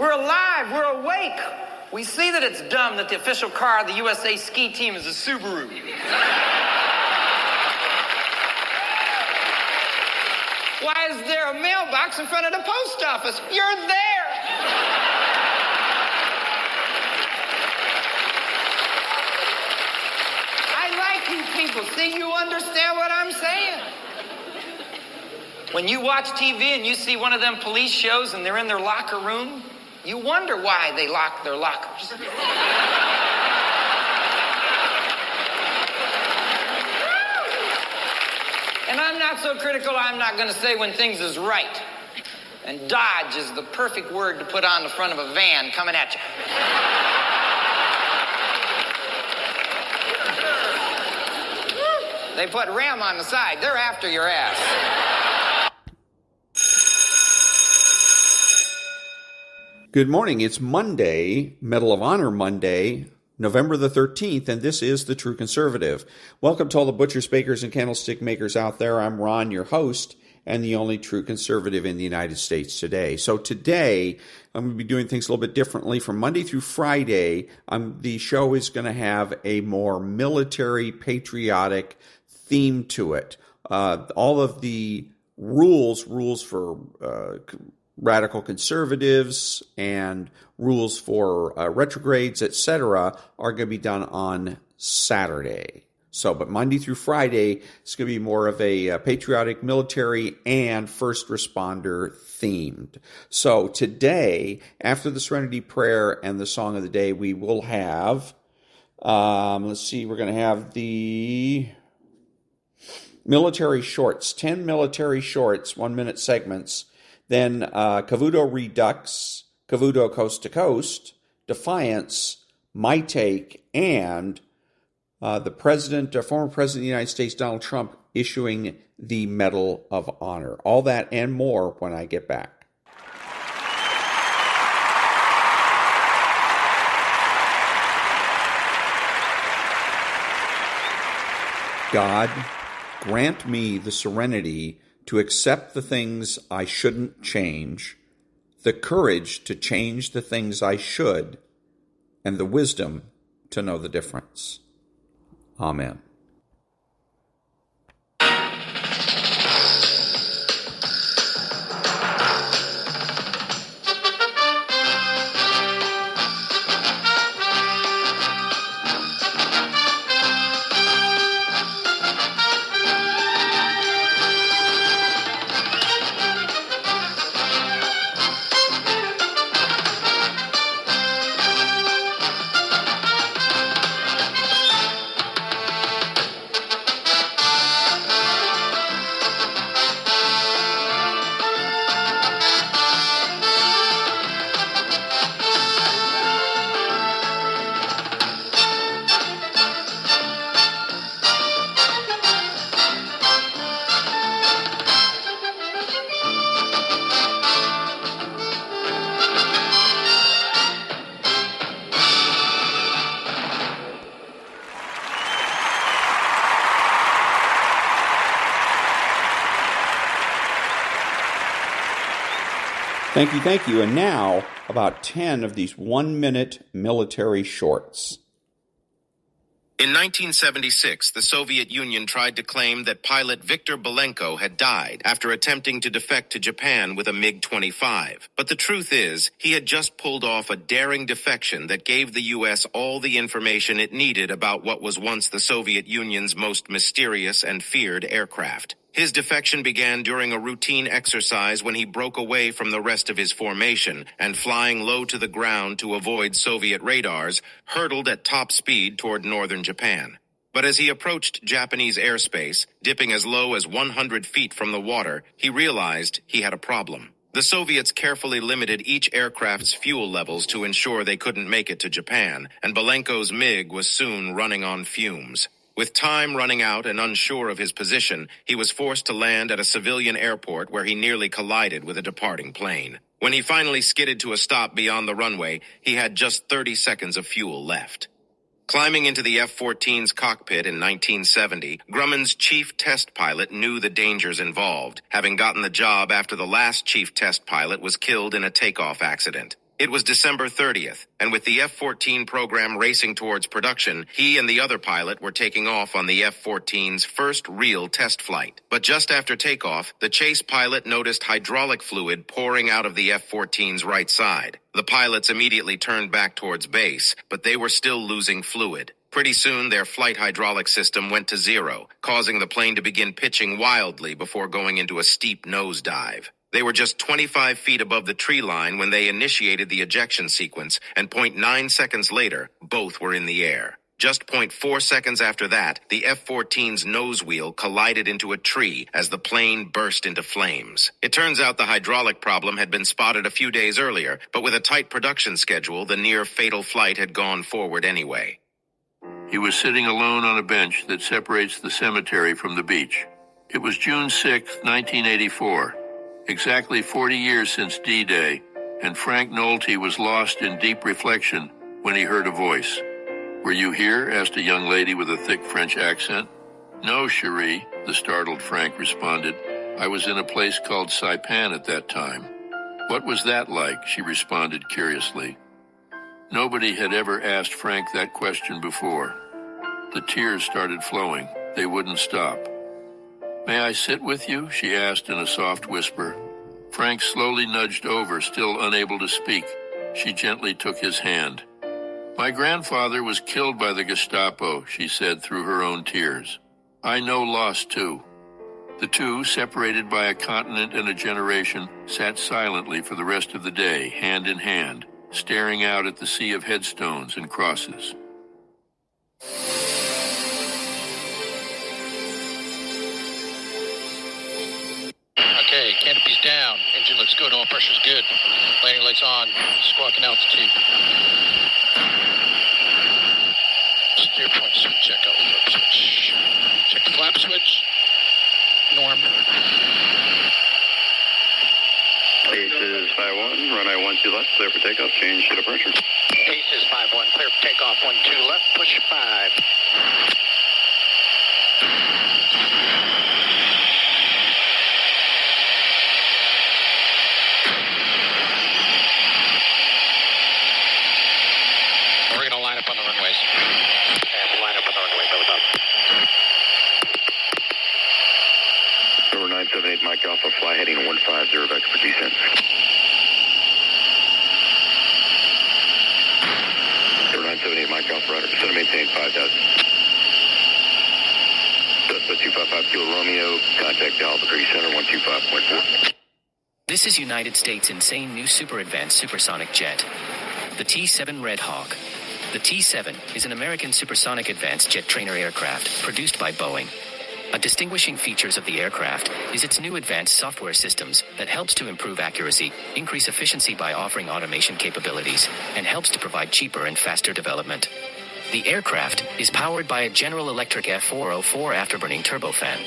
We're alive. We're awake. We see that it's dumb that the official car of the USA ski team is a Subaru. Why is there a mailbox in front of the post office? You're there. I like you people. See, you understand what I'm saying? When you watch TV and you see one of them police shows and they're in their locker room, you wonder why they lock their lockers. And I'm not so critical, I'm not going to say when things is right. And dodge is the perfect word to put on the front of a van coming at you. They put Ram on the side. They're after your ass. Good morning. It's Monday, Medal of Honor Monday, November the 13th, and this is The True Conservative. Welcome to all the butchers, bakers, and candlestick makers out there. I'm Ron, your host, and the only true conservative in the United States today. So today, I'm going to be doing things a little bit differently. From Monday through Friday, the show is going to have a more military, patriotic theme to it. All of the rules for radical conservatives and rules for retrogrades, etc., are going to be done on Saturday. But Monday through Friday, it's going to be more of a patriotic, military, and first responder themed. So today, after the Serenity Prayer and the Song of the Day, we will have, we're going to have the military shorts, 10 military shorts, 1-minute segments. Then Cavuto Redux, Cavuto Coast to Coast, Defiance, My Take, and former President of the United States, Donald Trump, issuing the Medal of Honor. All that and more when I get back. God, grant me the serenity to accept the things I shouldn't change, the courage to change the things I should, and the wisdom to know the difference. Amen. Thank you. And now, about 10 of these 1-minute military shorts. In 1976, the Soviet Union tried to claim that pilot Viktor Belenko had died after attempting to defect to Japan with a MiG-25. But the truth is, he had just pulled off a daring defection that gave the U.S. all the information it needed about what was once the Soviet Union's most mysterious and feared aircraft. His defection began during a routine exercise when he broke away from the rest of his formation and, flying low to the ground to avoid Soviet radars, hurtled at top speed toward northern Japan. But as he approached Japanese airspace, dipping as low as 100 feet from the water, he realized he had a problem. The Soviets carefully limited each aircraft's fuel levels to ensure they couldn't make it to Japan, and Belenko's MiG was soon running on fumes. With time running out and unsure of his position, he was forced to land at a civilian airport where he nearly collided with a departing plane. When he finally skidded to a stop beyond the runway, he had just 30 seconds of fuel left. Climbing into the F-14's cockpit in 1970, Grumman's chief test pilot knew the dangers involved, having gotten the job after the last chief test pilot was killed in a takeoff accident. It was December 30th, and with the F-14 program racing towards production, he and the other pilot were taking off on the F-14's first real test flight. But just after takeoff, the chase pilot noticed hydraulic fluid pouring out of the F-14's right side. The pilots immediately turned back towards base, but they were still losing fluid. Pretty soon, their flight hydraulic system went to zero, causing the plane to begin pitching wildly before going into a steep nosedive. They were just 25 feet above the tree line when they initiated the ejection sequence, and 0.9 seconds later, both were in the air. Just 0.4 seconds after that, the F-14's nose wheel collided into a tree as the plane burst into flames. It turns out the hydraulic problem had been spotted a few days earlier, but with a tight production schedule, the near-fatal flight had gone forward anyway. He was sitting alone on a bench that separates the cemetery from the beach. It was June 6, 1984. Exactly 40 years since D-Day, and Frank Nolte was lost in deep reflection when he heard a voice. "Were you here?" asked a young lady with a thick French accent. "No, Cherie," the startled Frank responded. "I was in a place called Saipan at that time." "What was that like?" she responded curiously. Nobody had ever asked Frank that question before. The tears started flowing. They wouldn't stop. "May I sit with you?" she asked in a soft whisper. Frank slowly nudged over, still unable to speak. She gently took his hand. "My grandfather was killed by the Gestapo," she said through her own tears. "I know loss, too." The two, separated by a continent and a generation, sat silently for the rest of the day, hand in hand, staring out at the sea of headstones and crosses. Okay, canopy's down. Engine looks good. All pressure's good. Landing lights on. Squawking altitude. Steer point switch. Check out flip switch. Check the flap switch. Norm. Ace is 5-1. Runway 12 left. Clear for takeoff. Change to the pressure. Ace is 5-1. Clear for takeoff. 12 left. Push 5. We're going to line up on the runways. And we'll line up on the runway. Build up. Number 978 Mike Alpha, fly heading 150 back for descent. Number 978 Mike Alpha, rudder, descend and maintain 5,000. Delta 255 Kilo Romeo, contact Albuquerque Center 125.4. This is United States' insane new super advanced supersonic jet, the T-7 Red Hawk. The T-7 is an American supersonic advanced jet trainer aircraft produced by Boeing. A distinguishing features of the aircraft is its new advanced software systems that helps to improve accuracy, increase efficiency by offering automation capabilities, and helps to provide cheaper and faster development. The aircraft is powered by a General Electric F404 afterburning turbofan.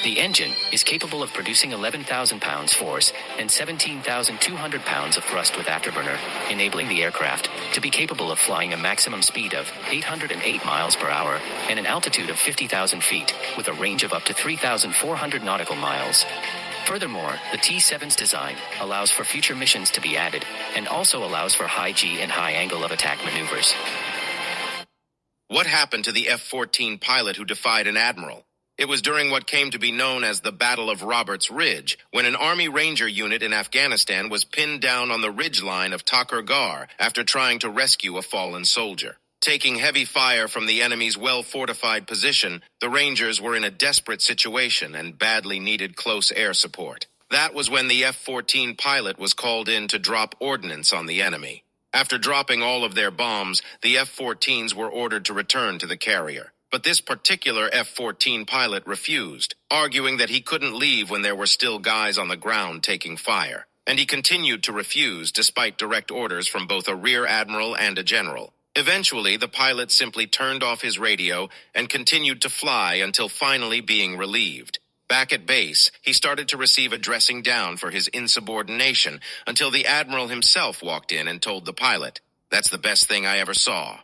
The engine is capable of producing 11,000 pounds force and 17,200 pounds of thrust with afterburner, enabling the aircraft to be capable of flying a maximum speed of 808 miles per hour and an altitude of 50,000 feet with a range of up to 3,400 nautical miles. Furthermore, the T-7's design allows for future missions to be added and also allows for high G and high angle of attack maneuvers. What happened to the F-14 pilot who defied an admiral? It was during what came to be known as the Battle of Roberts Ridge, when an Army Ranger unit in Afghanistan was pinned down on the ridgeline of Takur Ghar after trying to rescue a fallen soldier. Taking heavy fire from the enemy's well-fortified position, the Rangers were in a desperate situation and badly needed close air support. That was when the F-14 pilot was called in to drop ordnance on the enemy. After dropping all of their bombs, the F-14s were ordered to return to the carrier. But this particular F-14 pilot refused, arguing that he couldn't leave when there were still guys on the ground taking fire. And he continued to refuse despite direct orders from both a rear admiral and a general. Eventually, the pilot simply turned off his radio and continued to fly until finally being relieved. Back at base, he started to receive a dressing down for his insubordination until the admiral himself walked in and told the pilot, "That's the best thing I ever saw."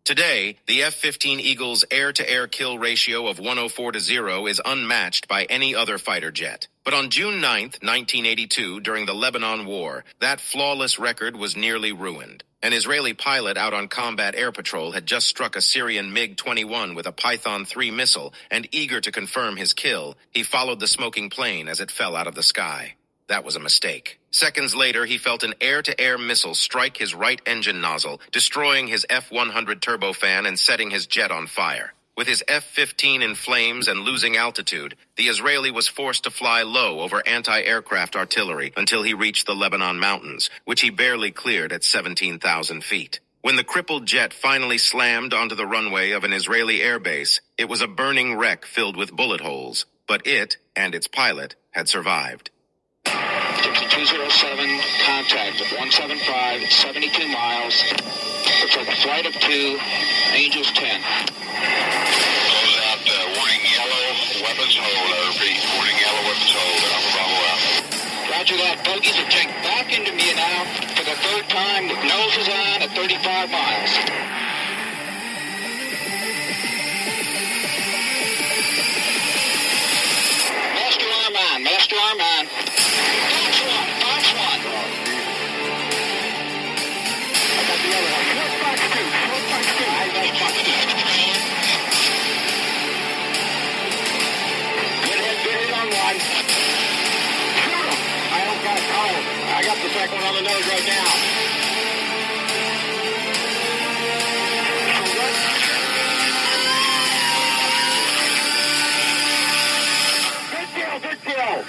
Today, the F-15 Eagle's air-to-air kill ratio of 104 to 0 is unmatched by any other fighter jet. But on June 9th, 1982, during the Lebanon War, that flawless record was nearly ruined. An Israeli pilot out on combat air patrol had just struck a Syrian MiG-21 with a Python 3 missile, and eager to confirm his kill, he followed the smoking plane as it fell out of the sky. That was a mistake. Seconds later, he felt an air-to-air missile strike his right engine nozzle, destroying his F-100 turbofan and setting his jet on fire. With his F-15 in flames and losing altitude, the Israeli was forced to fly low over anti-aircraft artillery until he reached the Lebanon mountains, which he barely cleared at 17,000 feet. When the crippled jet finally slammed onto the runway of an Israeli airbase, it was a burning wreck filled with bullet holes, but it, and its pilot, had survived. 6207, contact at 175, 72 miles. Looks like a flight of 2, Angels 10. Close out, warning yellow, weapons hold. I repeat, warning yellow, weapons hold. Alpha Bravo out. Roger that. Bogies are checked back into me now for the third time with noses on at 35 miles. Master arm on, master arm on. Box one. I got the other one. Short box two. I got box two. Good hit on one. Shoot him. I don't got power. I got the second one on the nose right now. Good kill.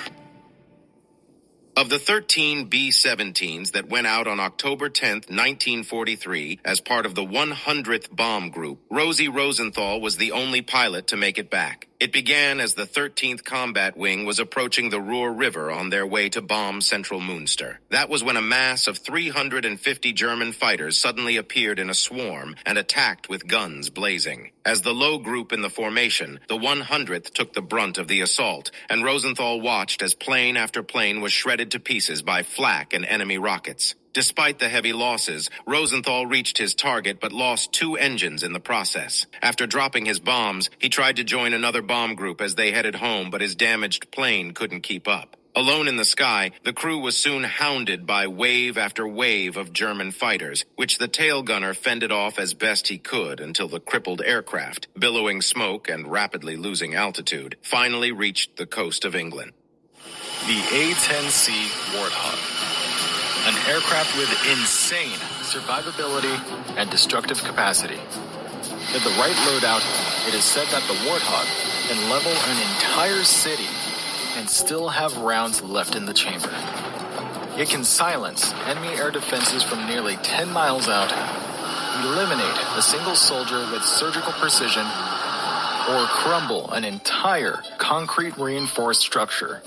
Of the 13 B-17s that went out on October 10, 1943, as part of the 100th Bomb Group, Rosie Rosenthal was the only pilot to make it back. It began as the 13th Combat Wing was approaching the Ruhr River on their way to bomb central Münster. That was when a mass of 350 German fighters suddenly appeared in a swarm and attacked with guns blazing. As the low group in the formation, the 100th took the brunt of the assault, and Rosenthal watched as plane after plane was shredded to pieces by flak and enemy rockets. Despite the heavy losses, Rosenthal reached his target but lost 2 engines in the process. After dropping his bombs, he tried to join another bomb group as they headed home, but his damaged plane couldn't keep up. Alone in the sky, the crew was soon hounded by wave after wave of German fighters, which the tail gunner fended off as best he could until the crippled aircraft, billowing smoke and rapidly losing altitude, finally reached the coast of England. The A-10C Warthog. An aircraft with insane survivability and destructive capacity. With the right loadout, it is said that the Warthog can level an entire city and still have rounds left in the chamber. It can silence enemy air defenses from nearly 10 miles out, eliminate a single soldier with surgical precision, or crumble an entire concrete reinforced structure.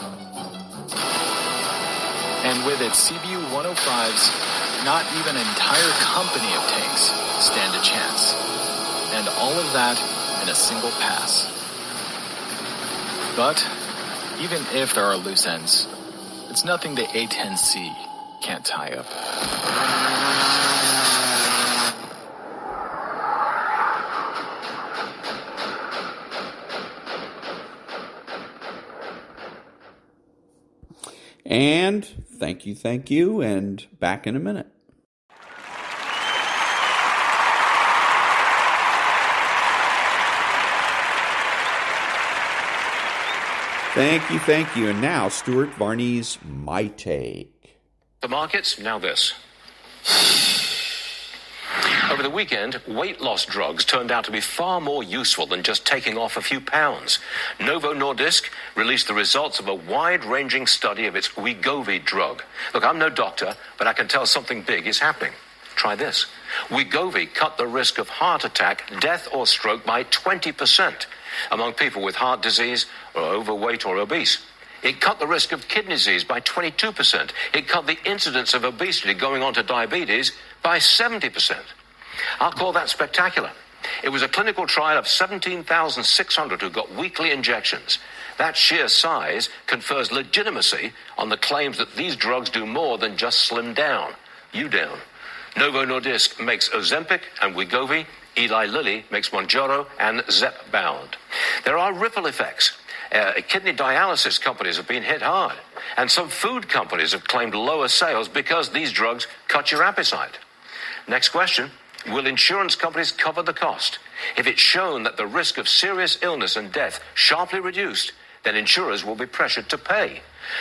And with its CBU-105s, not even an entire company of tanks stand a chance. And all of that in a single pass. But even if there are loose ends, it's nothing the A-10C can't tie up. And thank you, and back in a minute. Thank you. And now, Stuart Varney's My Take. The markets, now this. Over the weekend, weight loss drugs turned out to be far more useful than just taking off a few pounds. Novo Nordisk released the results of a wide-ranging study of its Wegovy drug. Look, I'm no doctor, but I can tell something big is happening. Try this. Wegovy cut the risk of heart attack, death, or stroke by 20% among people with heart disease or overweight or obese. It cut the risk of kidney disease by 22%. It cut the incidence of obesity going on to diabetes by 70%. I'll call that spectacular. It was a clinical trial of 17,600 who got weekly injections. That sheer size confers legitimacy on the claims that these drugs do more than just slim down. You down. Novo Nordisk makes Ozempic and Wegovy. Eli Lilly makes Mounjaro and Zepbound. There are ripple effects. Kidney dialysis companies have been hit hard. And some food companies have claimed lower sales because these drugs cut your appetite. Next question. Will insurance companies cover the cost? If it's shown that the risk of serious illness and death sharply reduced, then insurers will be pressured to pay.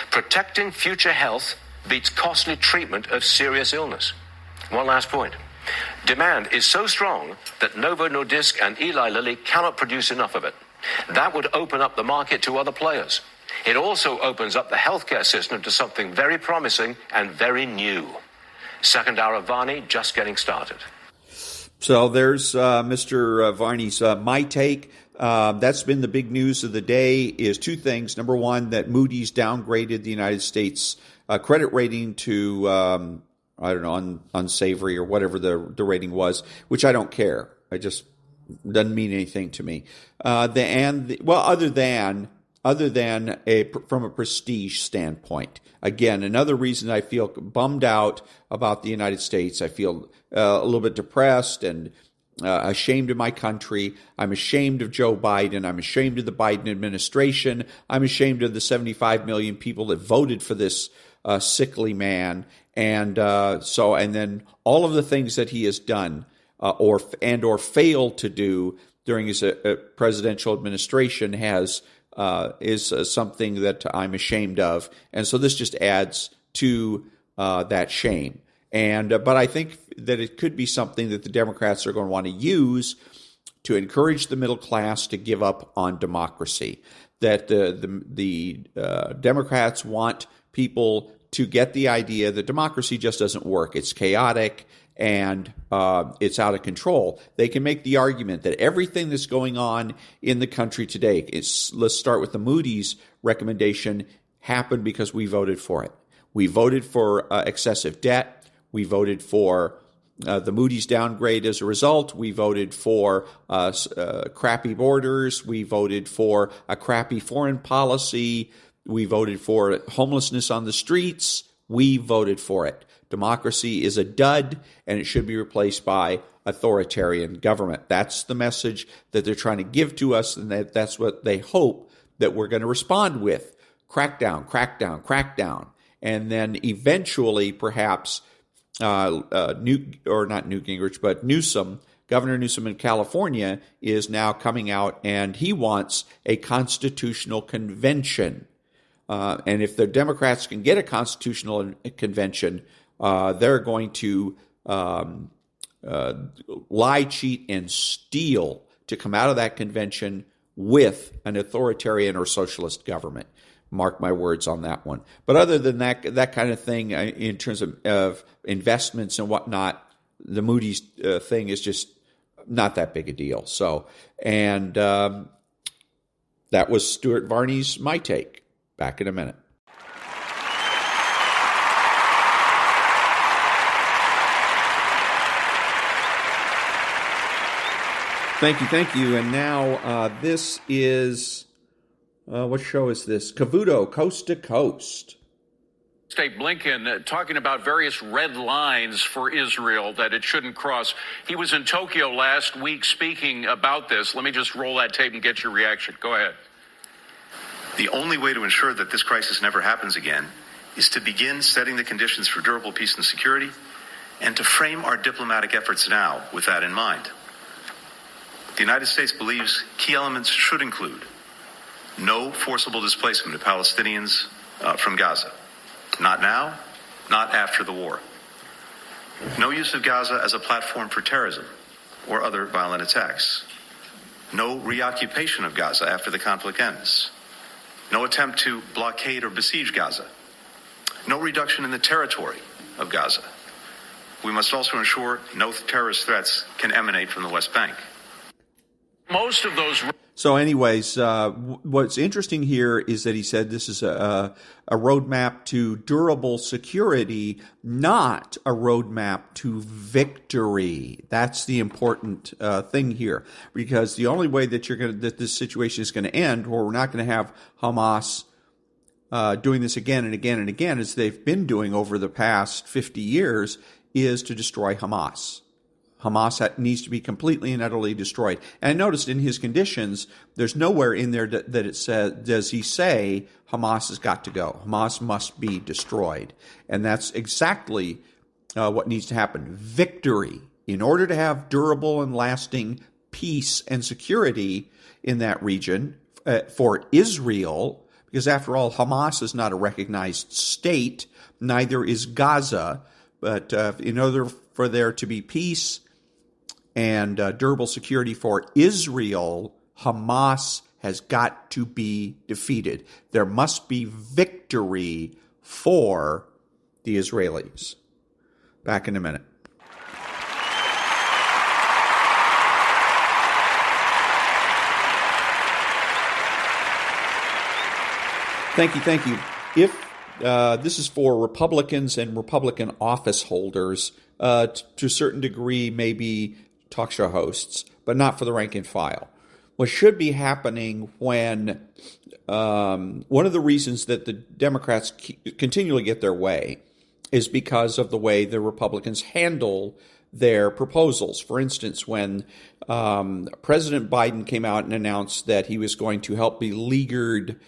Protecting future health beats costly treatment of serious illness. One last point. Demand is so strong that Novo Nordisk and Eli Lilly cannot produce enough of it. That would open up the market to other players. It also opens up the healthcare system to something very promising and very new. Second hour of Varney just getting started. So there's Mr. Varney's My Take. That's been the big news of the day is two things. Number one, that Moody's downgraded the United States credit rating to, I don't know, unsavory or whatever the rating was, which I don't care. I just doesn't mean anything to me. Other than from a prestige standpoint. Again, another reason I feel bummed out about the United States. I feel a little bit depressed and ashamed of my country. I'm ashamed of Joe Biden. I'm ashamed of the Biden administration. I'm ashamed of the 75 million people that voted for this sickly man. And then all of the things that he has done or failed to do during his presidential administration is something that I'm ashamed of, and so this just adds to that shame. But I think that it could be something that the Democrats are going to want to use to encourage the middle class to give up on democracy. That the Democrats want people to get the idea that democracy just doesn't work. It's chaotic and it's out of control. They can make the argument that everything that's going on in the country today, let's start with the Moody's recommendation, happened because we voted for it. We voted for excessive debt. We voted for the Moody's downgrade as a result. We voted for crappy borders. We voted for a crappy foreign policy. We voted for homelessness on the streets. We voted for it. Democracy is a dud, and it should be replaced by authoritarian government. That's the message that they're trying to give to us, and that's what they hope that we're going to respond with. Crackdown, crackdown, crackdown. And then eventually, perhaps, Newsom, Governor Newsom in California is now coming out, and he wants a constitutional convention. And if the Democrats can get a constitutional convention, they're going to lie, cheat, and steal to come out of that convention with an authoritarian or socialist government. Mark my words on that one. But other than that kind of thing, in terms of investments and whatnot, the Moody's thing is just not that big a deal. So, and that was Stuart Varney's My Take. Back in a minute. Thank you. And now this is, what show is this? Cavuto, Coast to Coast. State Blinken talking about various red lines for Israel that it shouldn't cross. He was in Tokyo last week speaking about this. Let me just roll that tape and get your reaction. Go ahead. The only way to ensure that this crisis never happens again is to begin setting the conditions for durable peace and security, and to frame our diplomatic efforts now with that in mind. The United States believes key elements should include no forcible displacement of Palestinians from Gaza. Not now, not after the war. No use of Gaza as a platform for terrorism or other violent attacks. No reoccupation of Gaza after the conflict ends. No attempt to blockade or besiege Gaza. No reduction in the territory of Gaza. We must also ensure no terrorist threats can emanate from the West Bank. Most of those. So anyways, what's interesting here is that he said this is a roadmap to durable security, not a roadmap to victory. That's the important thing here, because the only way that that this situation is going to end, or we're not going to have Hamas doing this again and again and again, as they've been doing over the past 50 years, is to destroy Hamas. Hamas needs to be completely and utterly destroyed. And I noticed in his conditions, there's nowhere in there that it says, does he say Hamas has got to go. Hamas must be destroyed. And that's exactly what needs to happen. Victory. In order to have durable and lasting peace and security in that region for Israel, because after all, Hamas is not a recognized state, neither is Gaza, but in order for there to be peace and durable security for Israel, Hamas has got to be defeated. There must be victory for the Israelis. Back in a minute. Thank you. If this is for Republicans and Republican office holders, to a certain degree, maybe talk show hosts, but not for the rank and file. What should be happening when one of the reasons that the Democrats continually get their way is because of the way the Republicans handle their proposals. For instance, when President Biden came out and announced that he was going to help beleaguered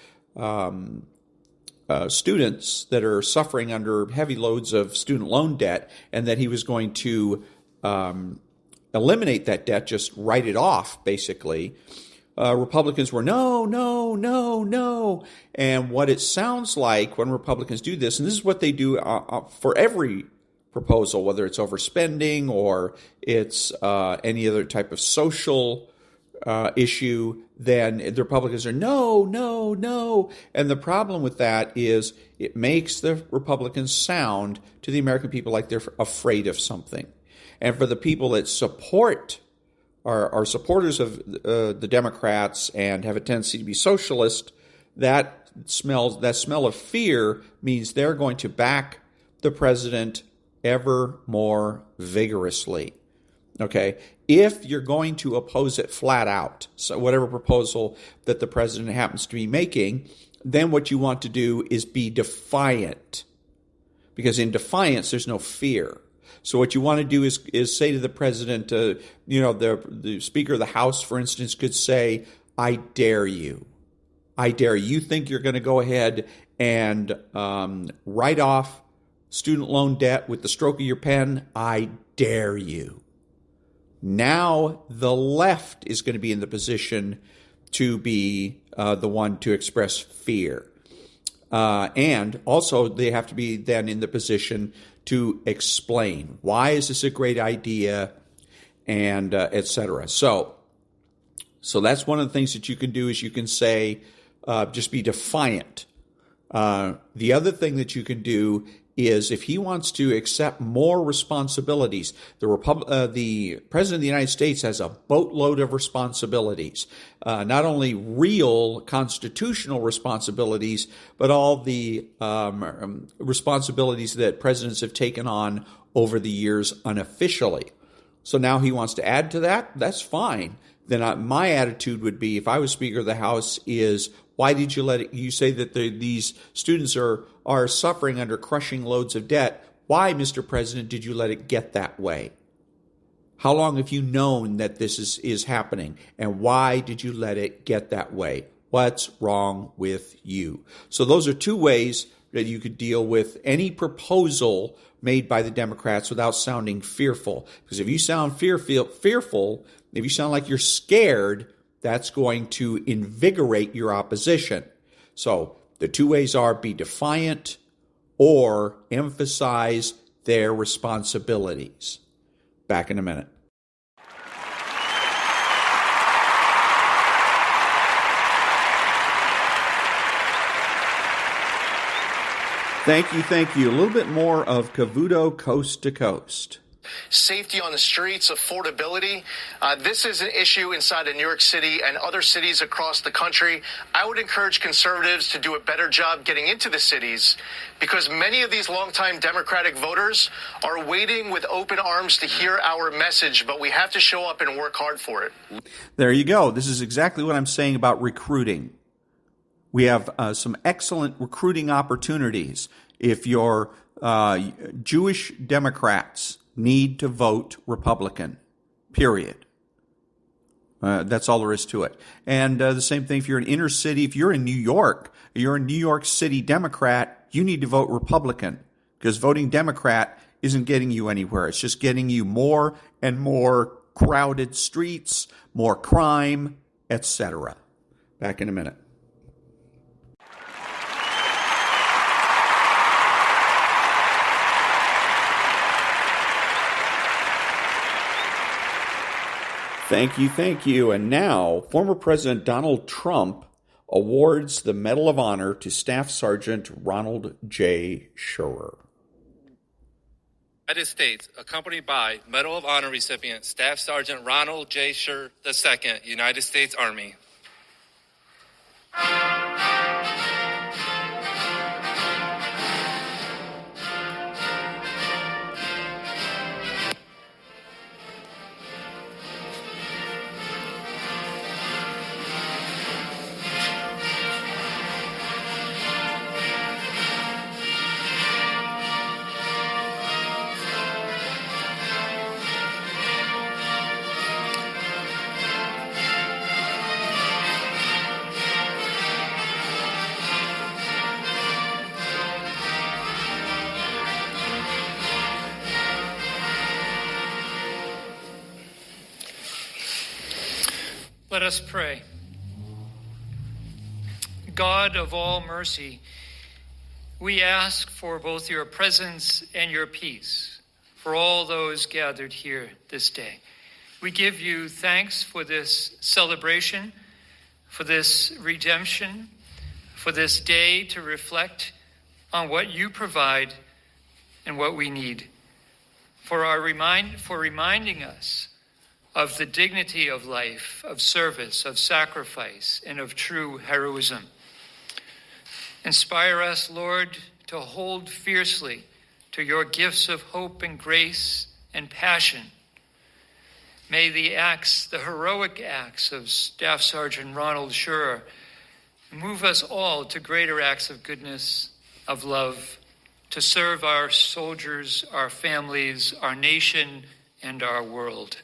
students that are suffering under heavy loads of student loan debt, and that he was going to eliminate that debt, just write it off, basically. Republicans were no. And what it sounds like when Republicans do this, and this is what they do for every proposal, whether it's overspending or it's any other type of social issue, then the Republicans are no. And the problem with that is it makes the Republicans sound to the American people like they're afraid of something. And for the people that are supporters of the Democrats and have a tendency to be socialist, that smell of fear means they're going to back the president ever more vigorously. Okay, if you're going to oppose it flat out, so whatever proposal that the president happens to be making, then what you want to do is be defiant, because in defiance there's no fear. So what you want to do is say to the president, the Speaker of the House, for instance, could say, "I dare you. I dare you. You think you're going to go ahead and write off student loan debt with the stroke of your pen? I dare you." Now the left is going to be in the position to be the one to express fear. And also they have to be then in the position to explain, why is this a great idea, and et cetera. So that's one of the things that you can do is you can say, just be defiant. The other thing that you can do is if he wants to accept more responsibilities, the President of the United States has a boatload of responsibilities, not only real constitutional responsibilities, but all the responsibilities that presidents have taken on over the years unofficially. So now he wants to add to that. That's fine. Then my attitude would be, if I was Speaker of the House, is why did you let it? You say that these students are suffering under crushing loads of debt. Why, Mr. President, did you let it get that way? How long have you known that this is happening? And why did you let it get that way? What's wrong with you? So those are two ways that you could deal with any proposal made by the Democrats without sounding fearful. Because if you sound fearful, if you sound like you're scared, that's going to invigorate your opposition. So the two ways are be defiant or emphasize their responsibilities. Back in a minute. Thank you. A little bit more of Cavuto Coast to Coast. Safety on the streets, affordability. This is an issue inside of New York City and other cities across the country. I would encourage conservatives to do a better job getting into the cities, because many of these longtime Democratic voters are waiting with open arms to hear our message, but we have to show up and work hard for it. There you go. This is exactly what I'm saying about recruiting. We have some excellent recruiting opportunities. If your Jewish Democrats need to vote Republican, period. That's all there is to it. And the same thing if you're in inner city, if you're in New York, you're a New York City Democrat, you need to vote Republican, because voting Democrat isn't getting you anywhere. It's just getting you more and more crowded streets, more crime, etc. Back in a minute. Thank you. And now, former President Donald Trump awards the Medal of Honor to Staff Sergeant Ronald J. Schurer. United States, accompanied by Medal of Honor recipient Staff Sergeant Ronald J. Schurer II, United States Army. Let us pray. God of all mercy, we ask for both your presence and your peace for all those gathered here this day. We give you thanks for this celebration, for this redemption, for this day to reflect on what you provide and what we need, for reminding us of the dignity of life, of service, of sacrifice, and of true heroism. Inspire us, Lord, to hold fiercely to your gifts of hope and grace and passion. May the heroic acts of Staff Sergeant Ronald Schurer move us all to greater acts of goodness, of love, to serve our soldiers, our families, our nation, and our world.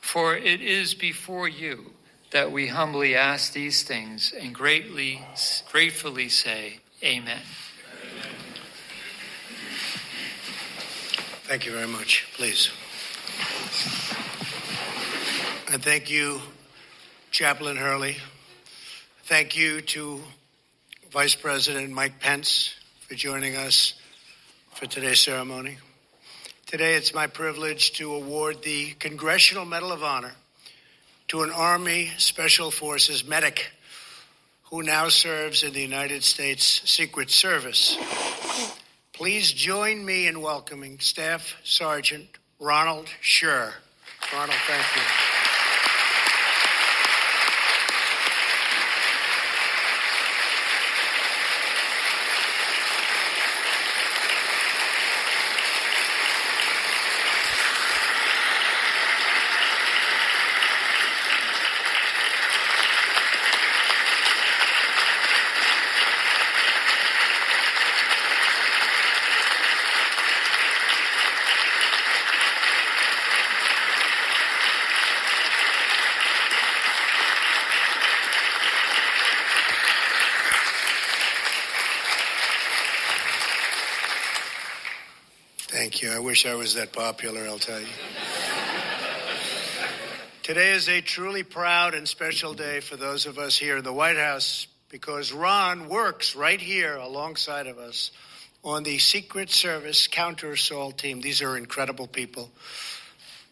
For it is before you that we humbly ask these things and gratefully say, Amen. Thank you very much. Please. And thank you, Chaplain Hurley. Thank you to Vice President Mike Pence for joining us for today's ceremony. Today, it's my privilege to award the Congressional Medal of Honor to an Army Special Forces medic who now serves in the United States Secret Service. Please join me in welcoming Staff Sergeant Ronald Schurer. Ronald, thank you. Thank you. I wish I was that popular, I'll tell you. Today is a truly proud and special day for those of us here in the White House because Ron works right here alongside of us on the Secret Service counter-assault team. These are incredible people.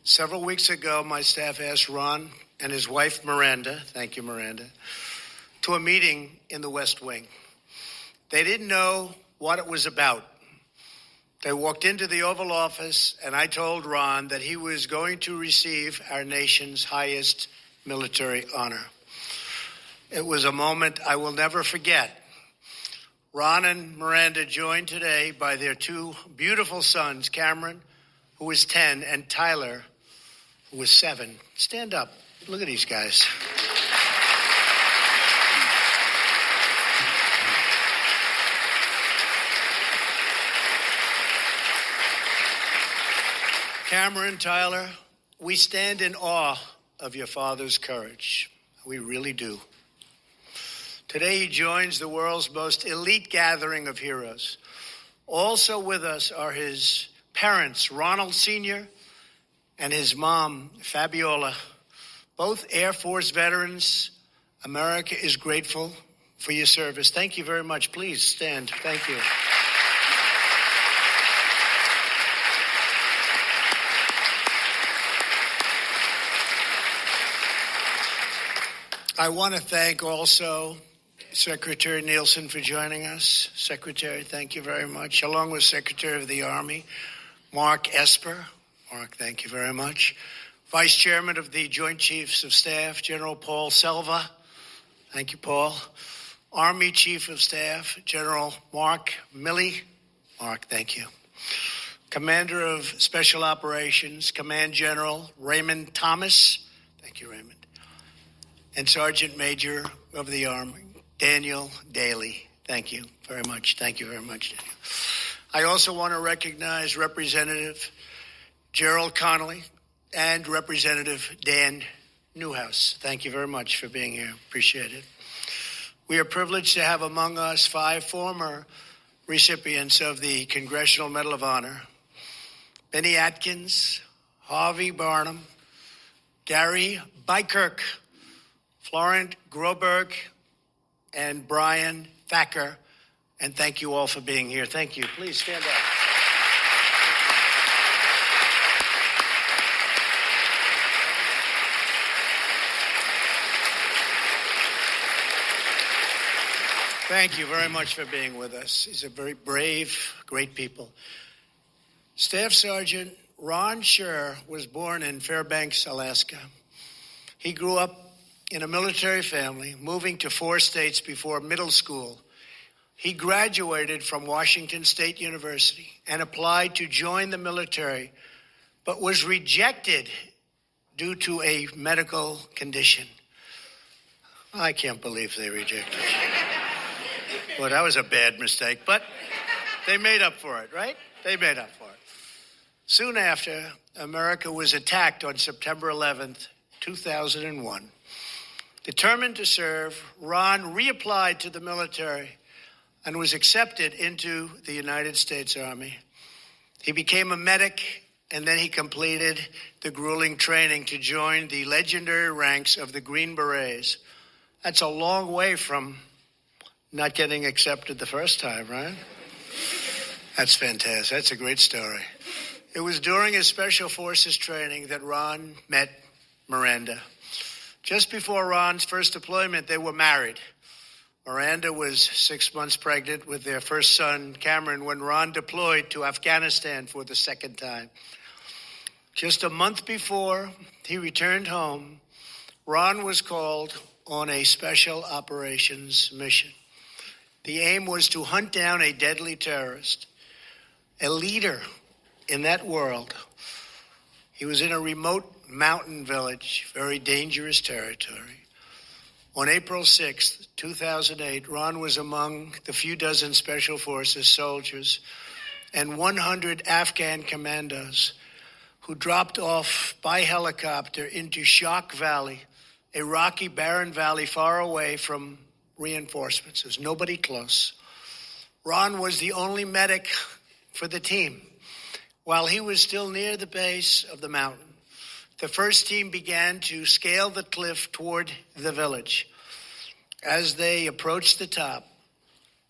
Several weeks ago, my staff asked Ron and his wife, Miranda, thank you, Miranda, to a meeting in the West Wing. They didn't know what it was about. They walked into the Oval Office, and I told Ron that he was going to receive our nation's highest military honor. It was a moment I will never forget. Ron and Miranda joined today by their two beautiful sons, Cameron, who is 10, and Tyler, who is 7. Stand up. Look at these guys. Cameron, Tyler, we stand in awe of your father's courage. We really do. Today he joins the world's most elite gathering of heroes. Also with us are his parents, Ronald Sr. and his mom, Fabiola, both Air Force veterans. America is grateful for your service. Thank you very much. Please stand. Thank you. I want to thank also Secretary Nielsen for joining us. Secretary, thank you very much. Along with Secretary of the Army, Mark Esper. Mark, thank you very much. Vice Chairman of the Joint Chiefs of Staff, General Paul Selva. Thank you, Paul. Army Chief of Staff, General Mark Milley. Mark, thank you. Commander of Special Operations, Command General Raymond Thomas. Thank you, Raymond. And Sergeant Major of the Army, Daniel Daly. Thank you very much. Thank you very much, Daniel. I also want to recognize Representative Gerald Connolly and Representative Dan Newhouse. Thank you very much for being here. Appreciate it. We are privileged to have among us 5 former recipients of the Congressional Medal of Honor: Benny Atkins, Harvey Barnum, Gary Bykirk, Florent Groberg, and Brian Thacker. And thank you all for being here. Thank you. Please stand up. Thank you very much for being with us. These are very brave, great people. Staff Sergeant Ron Scher was born in Fairbanks, Alaska. He grew up in a military family, moving to 4 states before middle school. He graduated from Washington State University and applied to join the military, but was rejected due to a medical condition. I can't believe they rejected you. Well, that was a bad mistake, but they made up for it, right? They made up for it. Soon after, America was attacked on September 11th, 2001. Determined to serve, Ron reapplied to the military and was accepted into the United States Army. He became a medic, and then he completed the grueling training to join the legendary ranks of the Green Berets. That's a long way from not getting accepted the first time, right? That's fantastic. That's a great story. It was during his Special Forces training that Ron met Miranda. Just before Ron's first deployment, they were married. Miranda was 6 months pregnant with their first son, Cameron, when Ron deployed to Afghanistan for the second time. Just a month before he returned home, Ron was called on a special operations mission. The aim was to hunt down a deadly terrorist, a leader in that world. He was in a remote mountain village, very dangerous territory. On April 6th, 2008, Ron was among the few dozen Special Forces soldiers and 100 Afghan commandos who dropped off by helicopter into Shock Valley, a rocky, barren valley far away from reinforcements. There's nobody close. Ron was the only medic for the team. While he was still near the base of the mountain, the first team began to scale the cliff toward the village. As they approached the top,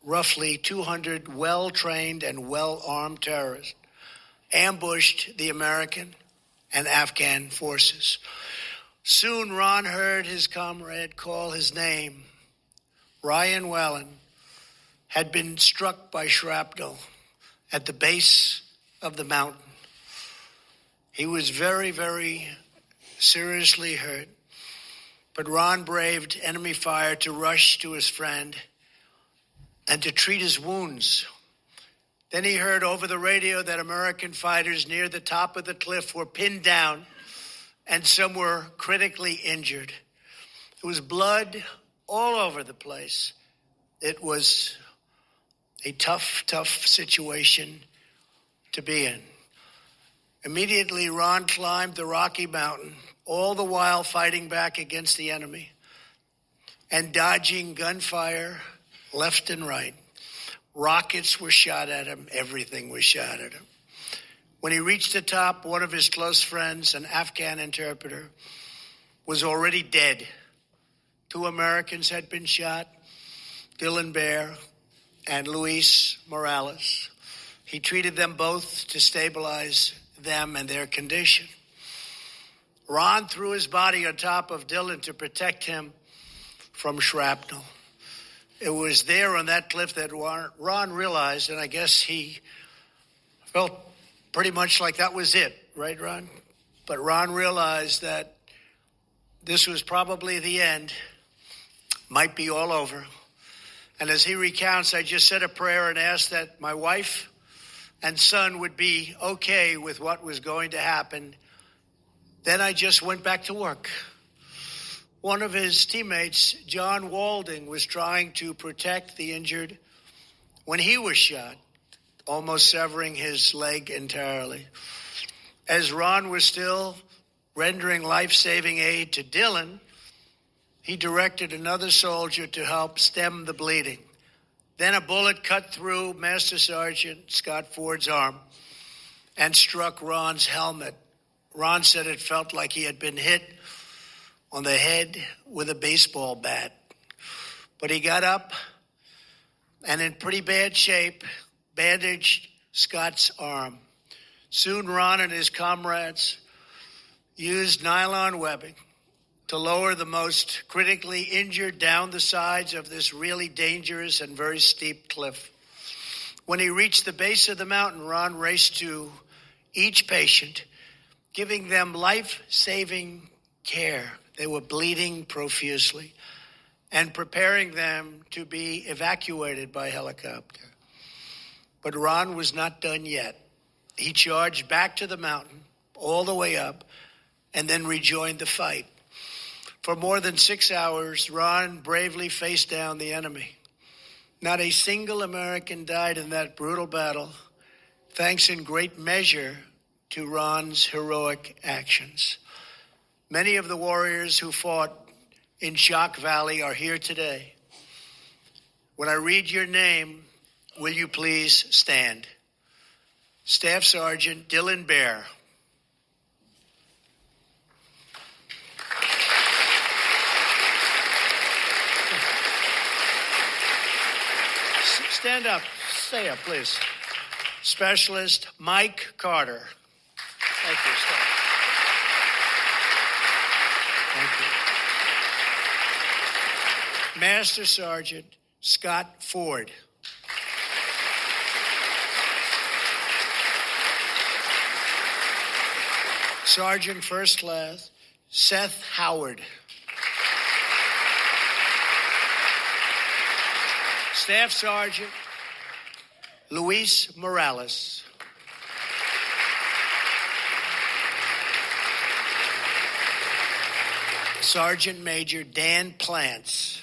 roughly 200 well-trained and well-armed terrorists ambushed the American and Afghan forces. Soon, Ron heard his comrade call his name. Ryan Whelan had been struck by shrapnel at the base of the mountain. He was very, very seriously hurt, but Ron braved enemy fire to rush to his friend and to treat his wounds. Then he heard over the radio that American fighters near the top of the cliff were pinned down and some were critically injured. There was blood all over the place. It was a tough, tough situation to be in. Immediately, Ron climbed the Rocky Mountain, all the while fighting back against the enemy and dodging gunfire left and right. Rockets were shot at him. Everything was shot at him. When he reached the top, one of his close friends, an Afghan interpreter, was already dead. 2 Americans had been shot, Dylan Bear and Luis Morales. He treated them both to stabilize them and their condition. Ron threw his body on top of Dylan to protect him from shrapnel. It was there on that cliff that Ron realized, and I guess he felt pretty much like that was it, right, Ron? But Ron realized that this was probably the end, might be all over. And as he recounts, I just said a prayer and asked that my wife and son would be okay with what was going to happen. Then I just went back to work. One of his teammates, John Walding, was trying to protect the injured when he was shot, almost severing his leg entirely. As Ron was still rendering life-saving aid to Dylan, he directed another soldier to help stem the bleeding. Then a bullet cut through Master Sergeant Scott Ford's arm and struck Ron's helmet. Ron said it felt like he had been hit on the head with a baseball bat. But he got up and in pretty bad shape, bandaged Scott's arm. Soon Ron and his comrades used nylon webbing to lower the most critically injured down the sides of this really dangerous and very steep cliff. When he reached the base of the mountain, Ron raced to each patient, giving them life-saving care. They were bleeding profusely and preparing them to be evacuated by helicopter. But Ron was not done yet. He charged back to the mountain, all the way up, and then rejoined the fight. For more than 6 hours, Ron bravely faced down the enemy. Not a single American died in that brutal battle, thanks in great measure to Ron's heroic actions. Many of the warriors who fought in Shock Valley are here today. When I read your name, will you please stand? Staff Sergeant Dylan Bear. Stand up. Stay up, please. Specialist Mike Carter. Thank you, Staff. Thank you. Master Sergeant Scott Ford. Sergeant First Class Seth Howard. Staff Sergeant Luis Morales. Sergeant Major Dan Plants.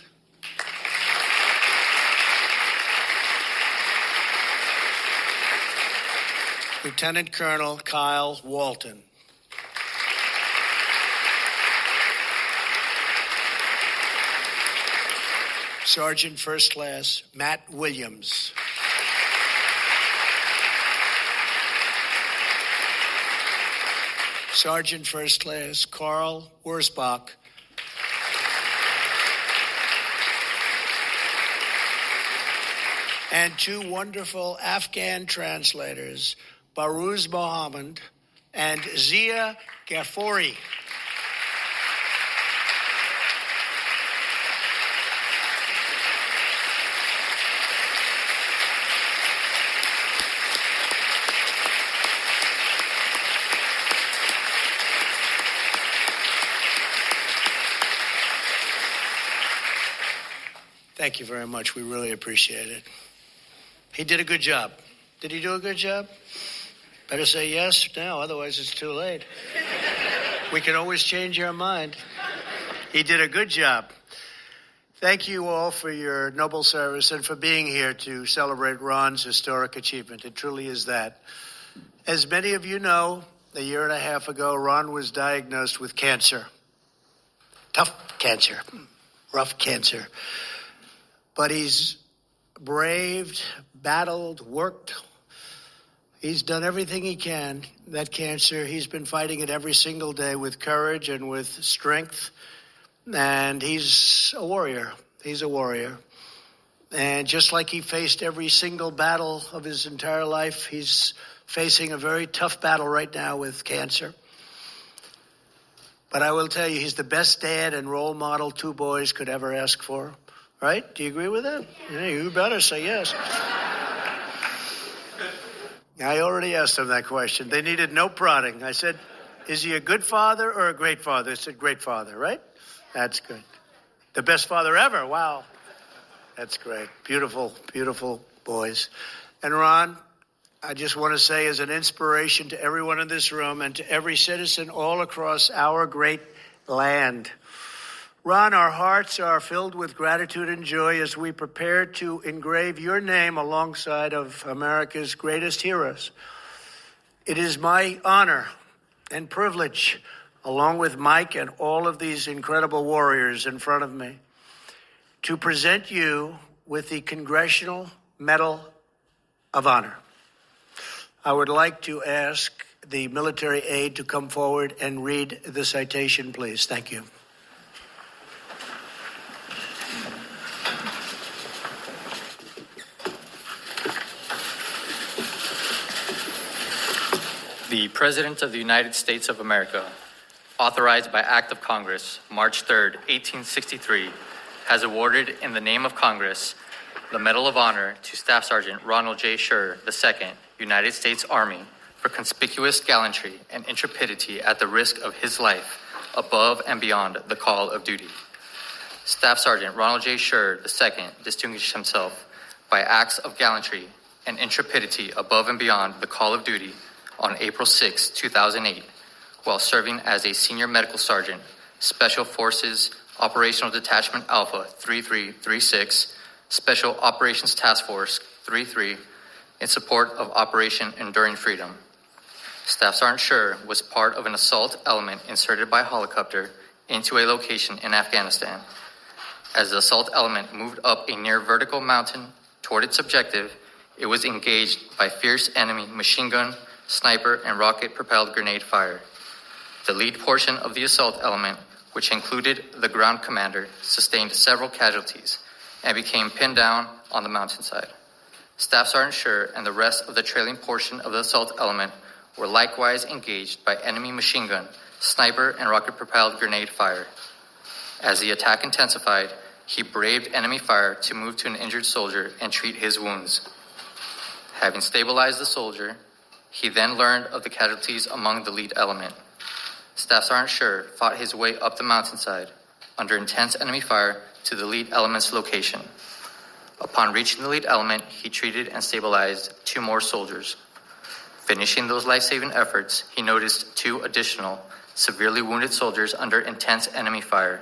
Lieutenant Colonel Kyle Walton. Sergeant First Class Matt Williams. Sergeant First Class Carl Wurzbach. And 2 wonderful Afghan translators, Baruz Mohammed and Zia Ghaffori. Thank you very much. We really appreciate it. He did a good job. Did he do a good job? Better say yes now, otherwise it's too late. We can always change our mind. He did a good job. Thank you all for your noble service and for being here to celebrate Ron's historic achievement. It truly is that. As many of you know, a year and a half ago, Ron was diagnosed with cancer. Tough cancer, rough cancer. But he's braved, battled, worked. He's done everything he can. That cancer, he's been fighting it every single day with courage and with strength. And he's a warrior. He's a warrior. And just like he faced every single battle of his entire life, he's facing a very tough battle right now with cancer. But I will tell you, he's the best dad and role model two boys could ever ask for. Right? Do you agree with that? Yeah, you better say yes. I already asked them that question. They needed no prodding. I said, is he a good father or a great father? They said, great father, right? That's good. The best father ever. Wow. That's great. Beautiful, beautiful boys. And Ron, I just want to say as an inspiration to everyone in this room and to every citizen all across our great land, Ron, our hearts are filled with gratitude and joy as we prepare to engrave your name alongside of America's greatest heroes. It is my honor and privilege, along with Mike and all of these incredible warriors in front of me, to present you with the Congressional Medal of Honor. I would like to ask the military aide to come forward and read the citation, please. Thank you. The President of the United States of America, authorized by Act of Congress, March 3rd, 1863, has awarded in the name of Congress the Medal of Honor to Staff Sergeant Ronald J. Schur, II, United States Army, for conspicuous gallantry and intrepidity at the risk of his life above and beyond the call of duty. Staff Sergeant Ronald J. Schur, II, distinguished himself by acts of gallantry and intrepidity above and beyond the call of duty on April 6, 2008, while serving as a senior medical sergeant, Special Forces Operational Detachment Alpha 3336, Special Operations Task Force 33, in support of Operation Enduring Freedom. Staff Sergeant Schur was part of an assault element inserted by helicopter into a location in Afghanistan. As the assault element moved up a near vertical mountain toward its objective, it was engaged by fierce enemy machine gun, sniper, and rocket-propelled grenade fire. The lead portion of the assault element, which included the ground commander, sustained several casualties and became pinned down on the mountainside. Staff Sergeant Schur and the rest of the trailing portion of the assault element were likewise engaged by enemy machine gun, sniper, and rocket-propelled grenade fire. As the attack intensified, he braved enemy fire to move to an injured soldier and treat his wounds. Having stabilized the soldier, he then learned of the casualties among the lead element. Staff Sergeant Schur fought his way up the mountainside under intense enemy fire to the lead element's location. Upon reaching the lead element, he treated and stabilized 2 more soldiers. Finishing those life-saving efforts, he noticed 2 additional severely wounded soldiers under intense enemy fire.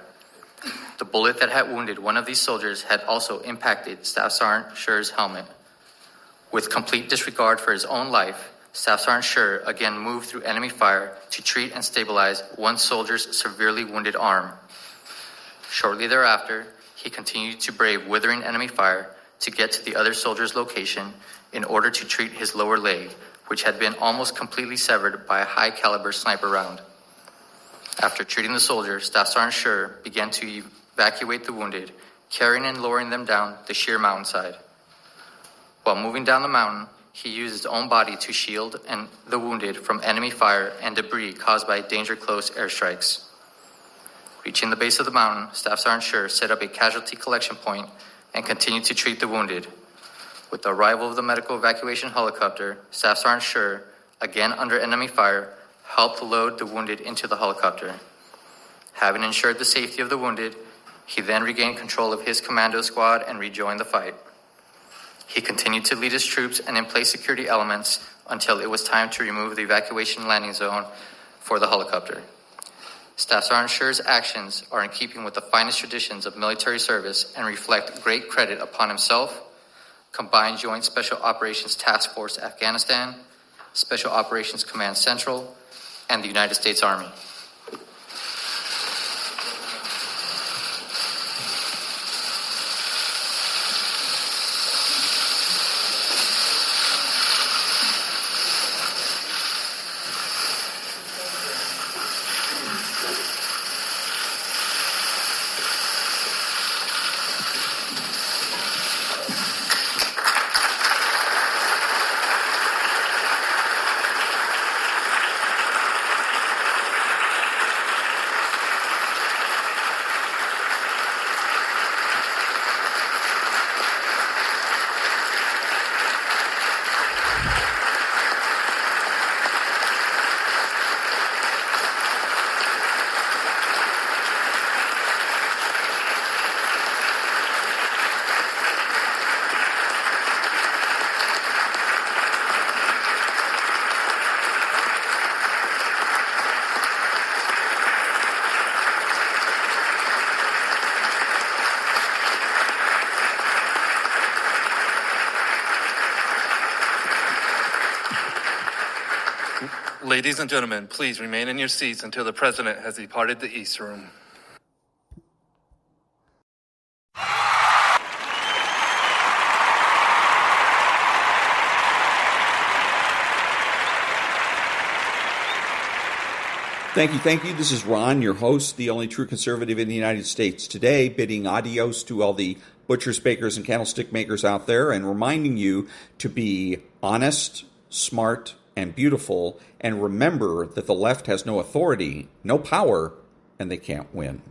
The bullet that had wounded one of these soldiers had also impacted Staff Sergeant Schur's helmet. With complete disregard for his own life, Staff Sergeant Schur again moved through enemy fire to treat and stabilize one soldier's severely wounded arm. Shortly thereafter, he continued to brave withering enemy fire to get to the other soldier's location in order to treat his lower leg, which had been almost completely severed by a high-caliber sniper round. After treating the soldier, Staff Sergeant Schur began to evacuate the wounded, carrying and lowering them down the sheer mountainside. While moving down the mountain, he used his own body to shield the wounded from enemy fire and debris caused by danger-close airstrikes. Reaching the base of the mountain, Staff Sergeant Schur set up a casualty collection point and continued to treat the wounded. With the arrival of the medical evacuation helicopter, Staff Sergeant Schur, again under enemy fire, helped load the wounded into the helicopter. Having ensured the safety of the wounded, he then regained control of his commando squad and rejoined the fight. He continued to lead his troops and in-place security elements until it was time to remove the evacuation landing zone for the helicopter. Staff Sergeant Schur's actions are in keeping with the finest traditions of military service and reflect great credit upon himself, Combined Joint Special Operations Task Force Afghanistan, Special Operations Command Central, and the United States Army. Ladies and gentlemen, please remain in your seats until the President has departed the East Room. Thank you. This is Ron, your host, the only true conservative in the United States. Today, bidding adios to all the butchers, bakers, and candlestick makers out there, and reminding you to be honest, smart, and beautiful, and remember that the left has no authority, no power, and they can't win.